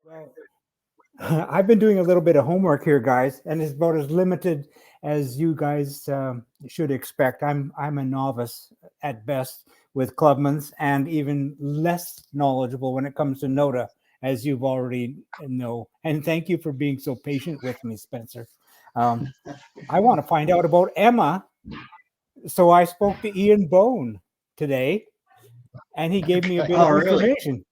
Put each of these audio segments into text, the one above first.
Well, I've been doing a little bit of homework here, guys, and it's about as limited as you guys should expect. I'm a novice at best with Clubmans, and even less knowledgeable when it comes to Nota, as you've already know. And thank you for being so patient with me, Spencer. Um, I want to find out about Emma, so I spoke to Ian Bone today, and he gave me a bit Oh, of really? information.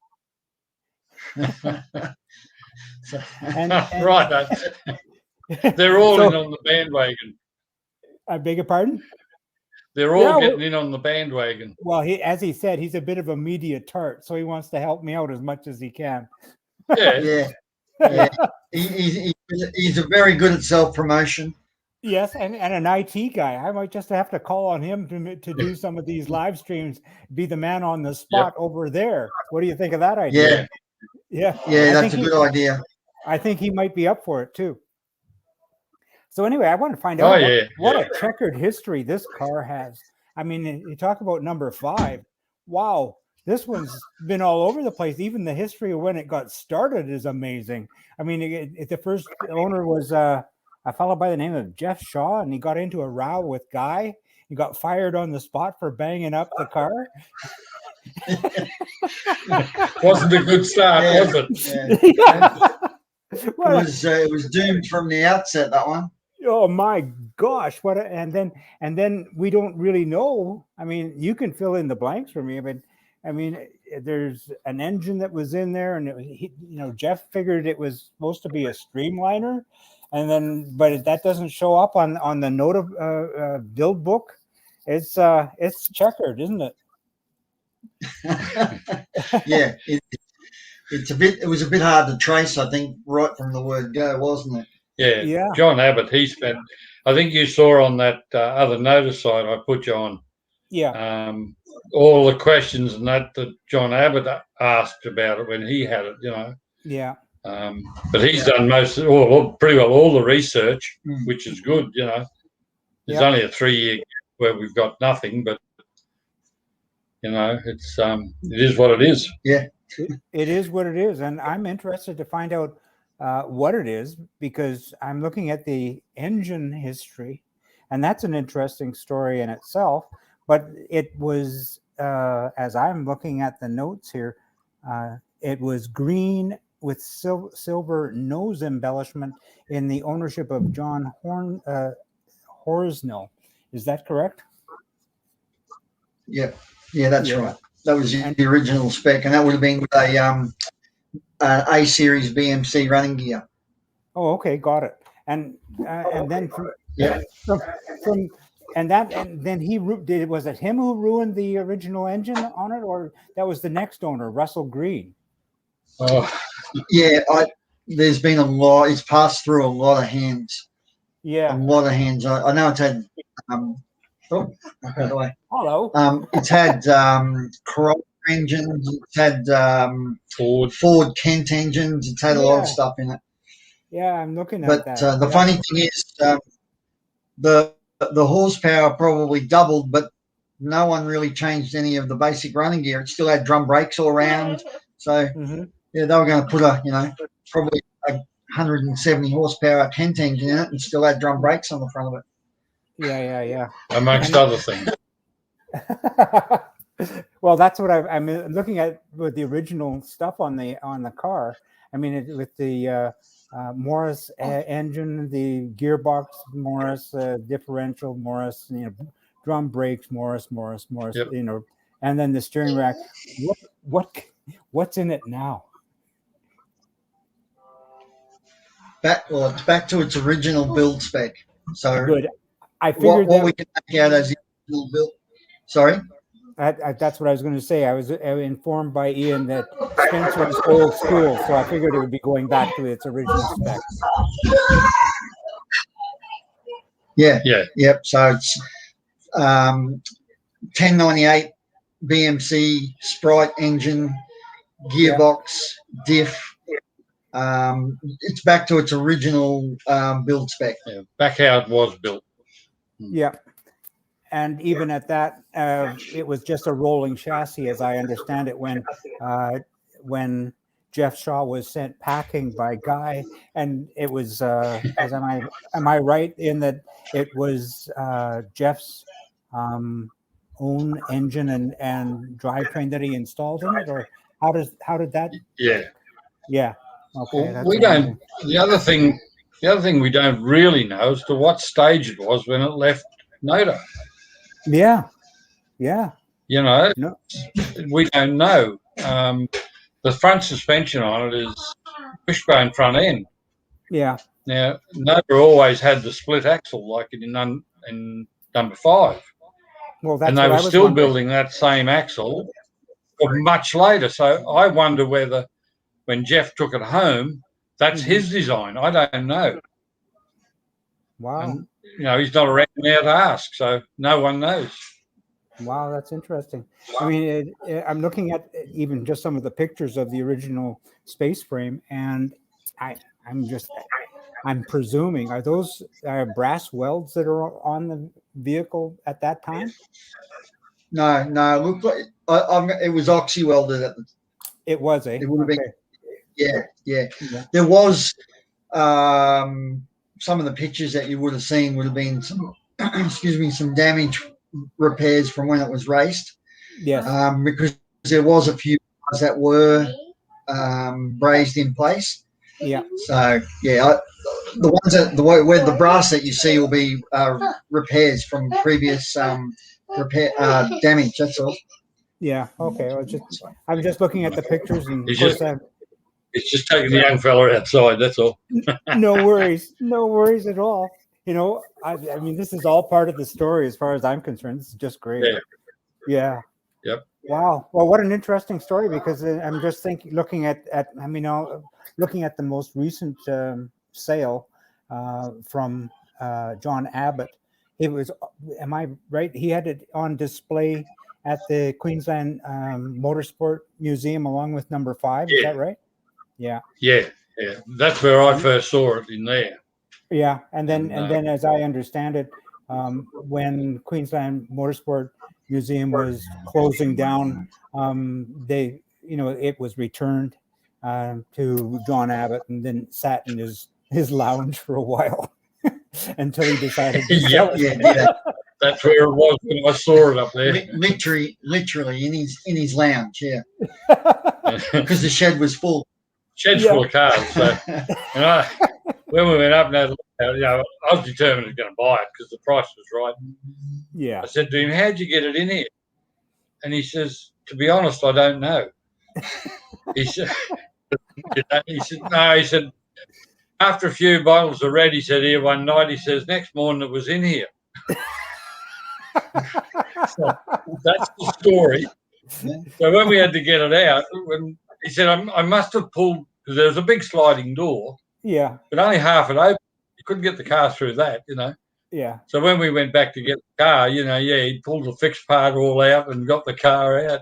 And Right. They're all so, in on the bandwagon. I beg your pardon? They're all getting in on the bandwagon. Well, as he said, he's a bit of a media tart, so he wants to help me out as much as he can. Yeah. Yeah. He's a very good at self-promotion. Yes, and an IT guy. I might just have to call on him to do some of these live streams, be the man on the spot over there. What do you think of that idea? Yeah, Yeah, that's a good idea. I think he might be up for it too. So anyway, I want to find out what a checkered history this car has. I mean, you talk about number 5. Wow, this one's been all over the place. Even the history of when it got started is amazing. I mean, the first owner was a fellow by the name of Jeff Shaw, and he got into a row with Guy. He got fired on the spot for banging up the car. Wasn't a good start, was it? Yeah. It was doomed from the outset, that one. Oh my gosh, and then we don't really know. I mean, you can fill in the blanks for me, but I mean, there's an engine that was in there, and Jeff figured it was supposed to be a streamliner, but that doesn't show up on the Nota build book. It's checkered, isn't it? Yeah, it was a bit hard to trace, I think, right from the word go, wasn't it? Yeah. John Abbott, he spent, I think you saw on that other notice site I put you on. Yeah. All the questions and that John Abbott asked about it when he had it, Yeah. But he's done pretty well all the research, which is good, There's only a 3-year where we've got nothing, but it's it is what it is. Yeah. It is what it is, and I'm interested to find out what it is, because I'm looking at the engine history, and that's an interesting story in itself. But it was, as I'm looking at the notes here, it was green with silver nose embellishment in the ownership of John Horsnell. Is that correct? Yeah, that's right. That was the original spec, and that would have been with a series BMC running gear. Oh, okay, got it. And then was it him who ruined the original engine on it, or that was the next owner, Russell Green? Oh, yeah. There's been a lot. It's passed through a lot of hands. Yeah, a lot of hands. I know it's had. Hello. It's had Corolla engines. It's had Ford Kent engines. It's had a lot of stuff in it. Yeah, I'm looking at that. But the funny thing is, the horsepower probably doubled, but no one really changed any of the basic running gear. It still had drum brakes all around. So they were going to put probably a 170 horsepower Kent engine in it and still had drum brakes on the front of it. Yeah. Amongst other things. Well, that's what I'm looking at with the original stuff on the car. I mean, with the Morris engine, the gearbox Morris, differential Morris, drum brakes Morris, Yep. And then the steering rack. What's in it now? It's back to its original build spec. So good. I figured what we can make out as the original build. Sorry. That's what I was going to say. I was informed by Ian that Spencer is old school, so I figured it would be going back to its original spec. Yeah. Yep. So it's 1098 BMC Sprite engine, gearbox, diff. It's back to its original build spec. Yeah, back how it was built. Yeah. And even at that, it was just a rolling chassis, as I understand it, when Jeff Shaw was sent packing by Guy, and it was am I right in that it was Jeff's own engine and drivetrain that he installed in it, or how did that? Yeah. Yeah. Okay. Well, That's we amazing. don't. The other thing we don't really know is to what stage it was when it left Nota. Yeah. Yeah. You know, No. we don't know. The front suspension on it is wishbone front end. Yeah. Now, Nota always had the split axle like in number 5. Well, that's And they what were I was still wondering. building that same axle much later. So I wonder whether when Jeff took it home, that's his design. I don't know. Wow. And, he's not around now to ask, so no one knows. Wow, that's interesting. I mean, I'm looking at even just some of the pictures of the original space frame, and I'm presuming, are those brass welds that are on the vehicle at that time? No, look, it was oxy welded at the. It was, eh? It would have Okay. been, yeah. Yeah. There was some of the pictures that you would have seen would have been some, excuse me, some damage repairs from when it was raced. Yes. Because there was a few cars that were brazed in place. Yeah. So yeah, the ones where the brass that you see will be repairs from previous repair damage. That's all. Yeah. Okay. I'm just looking at the pictures, and He's of course, just taking the young fella outside. That's all. no worries at all. I mean, this is all part of the story as far as I'm concerned. This is just great. Yeah. Yep. Wow. Well, what an interesting story, because I'm just looking at the most recent sale from John Abbott. It was, am I right? He had it on display at the Queensland Motorsport Museum along with number 5. Is that right? Yeah. Yeah. That's where I first saw it, in there. Yeah, and then as I understand it, when Queensland Motorsport Museum was closing down, it was returned to John Abbott, and then sat in his lounge for a while until he decided to sell it. Yeah. That's where it was when I saw it up there. Literally in his lounge, yeah. Because the shed was full. Shed's full of cars. So, when we went up and had a look at it, I was determined I was going to buy it because the price was right. Yeah. I said to him, "How'd you get it in here?" And he says, "To be honest, I don't know." He said, "No." He said, after a few bottles of red, he said, here one night, he says, next morning it was in here. So that's the story. So when we had to get it out, he said, I must have pulled, because there was a big sliding door. Yeah. But only half it open. You couldn't get the car through that, Yeah. So when we went back to get the car, he pulled the fixed part all out and got the car out,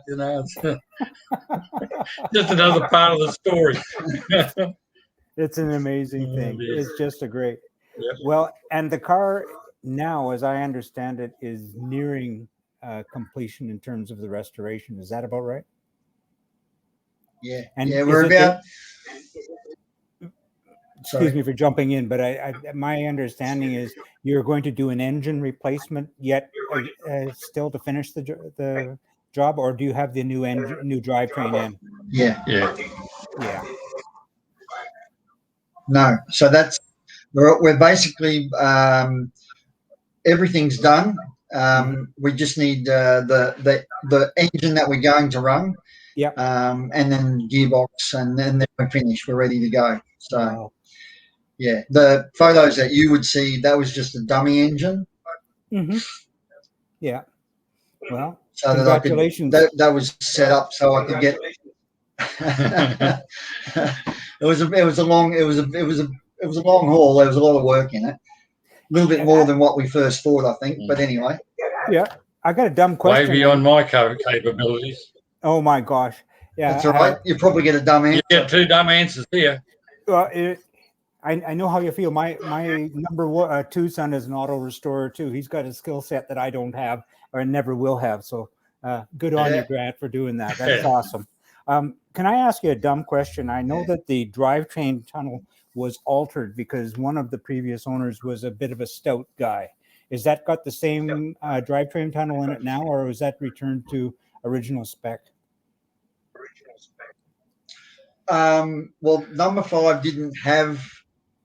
Just another part of the story. It's an amazing thing. Yes. It's just a great. Yep. Well, and the car now, as I understand it, is nearing completion in terms of the restoration. Is that about right? Yeah. And we're about. Excuse me for jumping in, but my understanding is you're going to do an engine replacement yet still to finish the job, or do you have the new drivetrain in? Yeah. No, so we're basically everything's done. We just need the engine that we're going to run. Yeah. And then gearbox, and then we're finished. We're ready to go. So. Wow. Yeah, the photos that you would see, that was just a dummy engine. Mm-hmm. Yeah. Well, so congratulations. That was set up so I could get. It was a long haul. There was a lot of work in it. A little bit more than what we first thought, I think. But anyway. Yeah, I got a dumb question. Way beyond my capabilities. Oh my gosh! Yeah, that's all right. You probably get a dumb answer. You get 2 dumb answers here. Well, I know how you feel. My number 2 son is an auto restorer too. He's got a skill set that I don't have or never will have. So good on you, Grant, for doing that. That's awesome. Can I ask you a dumb question? I know that the drivetrain tunnel was altered because one of the previous owners was a bit of a stout guy. Is that got the same drivetrain tunnel in it now, or was that returned to original spec? Well, number 5 didn't have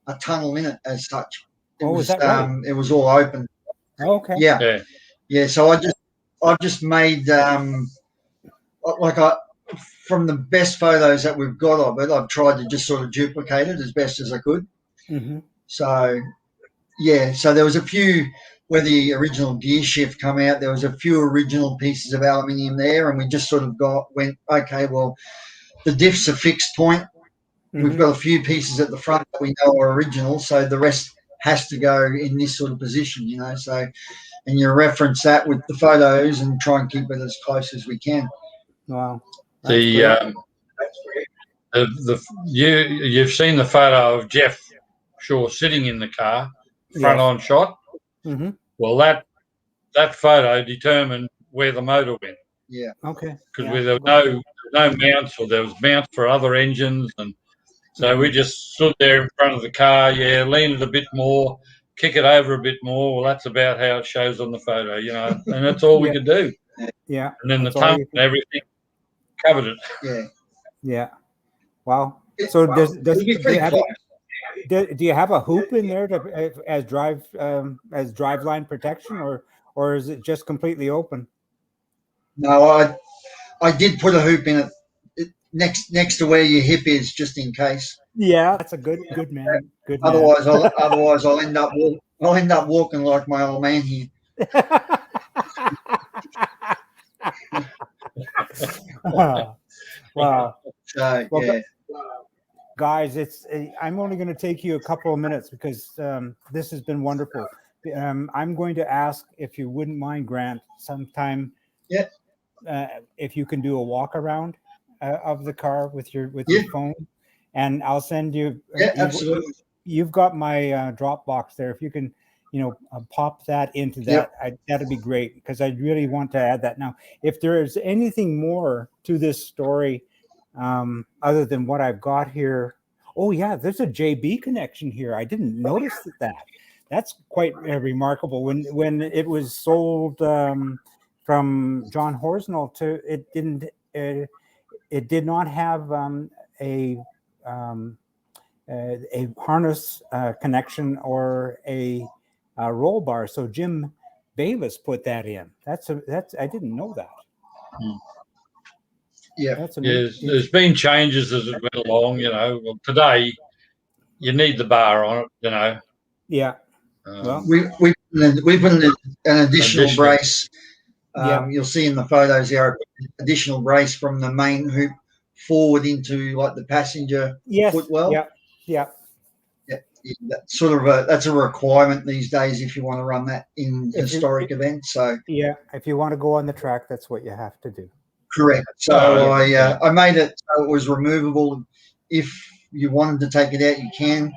a tunnel in it as such. Is that right? It was all open. Oh, okay. Yeah. So I've just made from the best photos that we've got of it, I've tried to just sort of duplicate it as best as I could. Mm-hmm. So so there was a few where the original gear shift come out. There was a few original pieces of aluminium there, and we just sort of went, okay, well, the diff's a fixed point. Mm-hmm. We've got a few pieces at the front that we know are original, so the rest has to go in this sort of position, you know. So, and you reference that with the photos and try and keep it as close as we can. Wow. You've seen the photo of Jeff Shaw sitting in the car, front on shot. Mm-hmm. Well, that photo determined where the motor went. Yeah. Okay. Because there were no mounts, or there was mounts for other engines, and so we just stood there in front of the car. Yeah, lean it a bit more, kick it over a bit more. Well, that's about how it shows on the photo, you know, and that's all we could do. Yeah. And then the tunnel and everything covered it. Yeah. Yeah. Wow. So do you have a hoop in there as driveline protection, or is it just completely open? No, I did put a hoop in it next to where your hip is, just in case. Yeah, that's a good man. Good man. Otherwise, I'll end up walking like my old man here. Wow. So, guys, I'm only going to take you a couple of minutes because this has been wonderful. I'm going to ask if you wouldn't mind, Grant, sometime. Yeah. If you can do a walk around of the car with your phone, and I'll send you. Absolutely. You've got my Dropbox there. If you can, pop that into that, that'd be great, because I really want to add that. Now, if there is anything more to this story, other than what I've got here, there's a JB connection here. I didn't notice that. That's quite remarkable. When it was sold from John Horsnell to it did not have a harness connection or a roll bar. So Jim Bayless put that in. That's I didn't know that. Yeah. There's been changes as it went along. Well, today you need the bar on it. Yeah. Well, we put an additional brace. You'll see in the photos there, additional brace from the main hoop forward into like the passenger footwell. Yeah. That's that's a requirement these days if you want to run that in historic events. So if you want to go on the track, that's what you have to do. Correct. So I made it so it was removable. If you wanted to take it out, you can.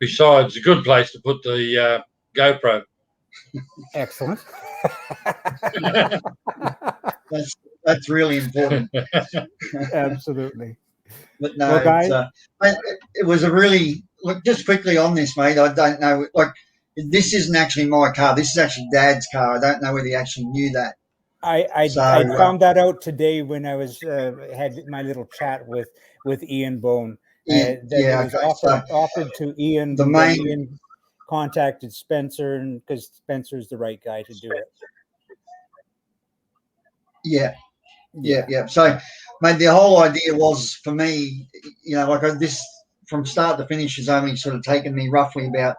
Besides, a good place to put the GoPro. Excellent. That's really important. Absolutely. But no, guys, it was a really just quickly on this, mate. I don't know, this isn't actually my car. This is actually Dad's car. I don't know whether he actually knew that. I found that out today when I was had my little chat with Ian Bone. It was offered to Ian. Ian contacted Spencer, and because Spencer's the right guy to do it. Yeah. So, mate, the whole idea was for me, this from start to finish has only sort of taken me roughly about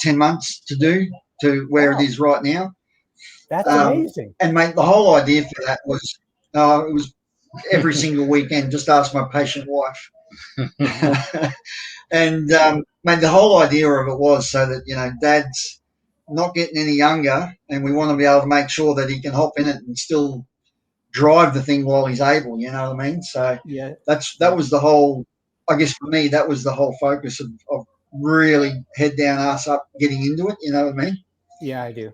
10 months to do to where it is right now. That's amazing. And mate, the whole idea for that was it was every single weekend. Just ask my patient wife. And mate, the whole idea of it was so that Dad's not getting any younger, and we want to be able to make sure that he can hop in it and still drive the thing while he's able. You know what I mean? So that was the whole. I guess for me, that was the whole focus of really head down, ass up, getting into it. You know what I mean? Yeah, I do.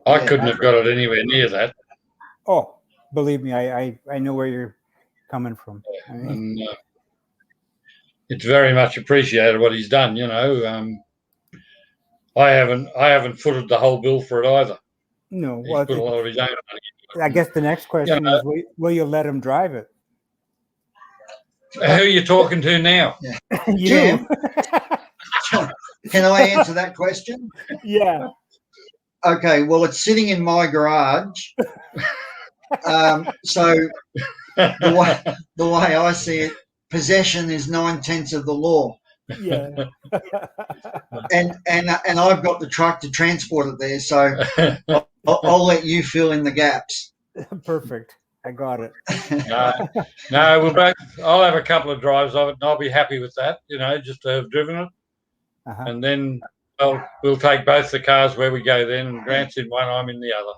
I couldn't have got it anywhere near that. Oh, believe me, I know where you're coming from. I mean, And it's very much appreciated what he's done. I haven't footed the whole bill for it either. no, He's well, put a lot of his own money into it. I guess the next question is, will you let him drive it? Who are you talking to now? You. Jim, can I answer that question? Yeah. Okay, well, it's sitting in my garage. So the way I see it, possession is 9/10 of the law. Yeah. And I've got the truck to transport it there, so I'll let you fill in the gaps. Perfect. I got it. No, we'll both. I'll have a couple of drives of it, and I'll be happy with that. Just to have driven it, and then we'll take both the cars where we go. Then, and Grant's in one, I'm in the other.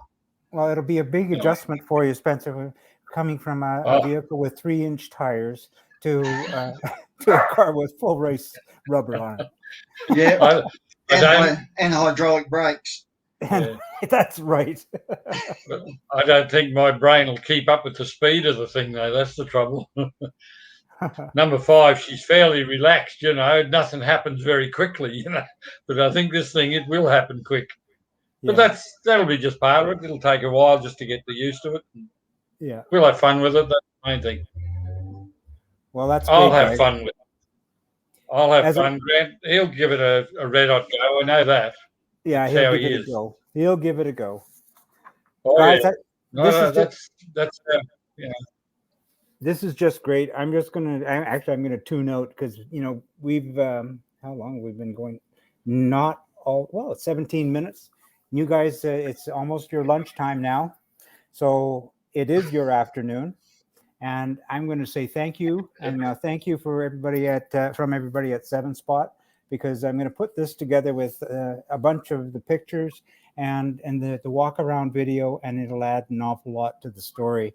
Well, it'll be a big adjustment for you, Spencer, coming from a vehicle with 3-inch tires to a car with full race rubber on it. Yeah, and hydraulic brakes. And that's right. I don't think my brain will keep up with the speed of the thing, though. That's the trouble. Number 5, she's fairly relaxed. Nothing happens very quickly. But I think this thing, it will happen quick. But that'll be just part of it. It'll take a while just to get used to it. Yeah, we'll have fun with it. That's the main thing. Well, that's. I'll have fun with it. I'll have fun. Grant, he'll give it a red-hot go. I know that. Yeah, he'll give it a go. He'll give it a go. Oh, guys, yeah. This is just great. I'm gonna tune out because we've how long have we been going? Not all. Well, it's 17 minutes. You guys, it's almost your lunchtime now, so it is your afternoon, and I'm going to say thank you, and thank you for everybody from everybody at 7 Spot, because I'm going to put this together with a bunch of the pictures and the walk around video, and it'll add an awful lot to the story.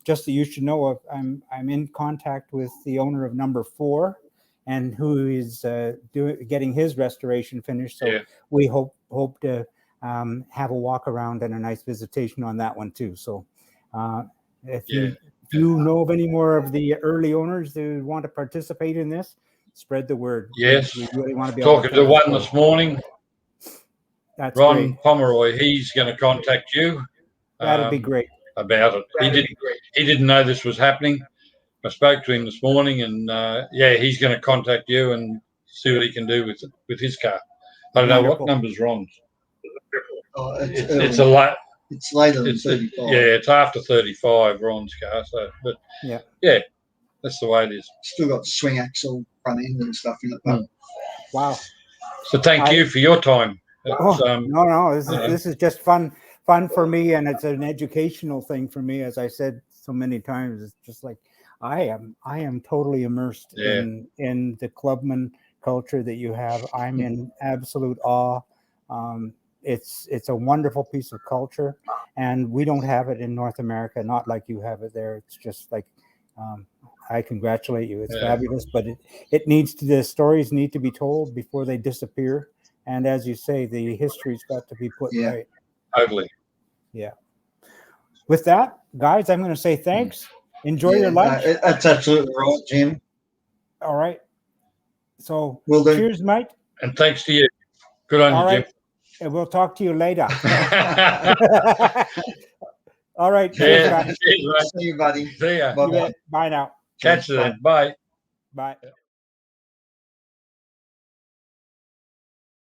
Just that you should know, I'm in contact with the owner of number 4, and who is getting his restoration finished. So we hope to have a walk around and a nice visitation on that one too. So if you know of any more of the early owners who want to participate in this, spread the word. Yes, we really want to be talking to one this morning. That's Ron great. Pomeroy. He's going to contact you. That'd be great. About it. He didn't know this was happening. I spoke to him this morning, and he's going to contact you and see what he can do with his car. I don't know what number's Ron's. It's a lot. It's later than 35. Yeah, it's after 35, Ron's car. So, but yeah, that's the way it is. Still got swing axle, front end, and stuff in it. But wow. So thank you for your time. No. This is just fun for me, and it's an educational thing for me. As I said so many times, it's just like I am totally immersed in the Clubman culture that you have. I'm in absolute awe. It's a wonderful piece of culture, and we don't have it in North America, not like you have it there. It's just like I congratulate you. It's fabulous, but the stories need to be told before they disappear. And as you say, the history's got to be put right. Totally. Yeah. With that, guys, I'm going to say thanks. Enjoy your lunch. That's absolutely right, Jim. All right. So cheers, mate. And thanks to you. Good on you, Jim. And we'll talk to you later. All right. Cheers, guys. See you, buddy. See ya. Bye-bye. Bye now. Catch you then. Bye. Bye.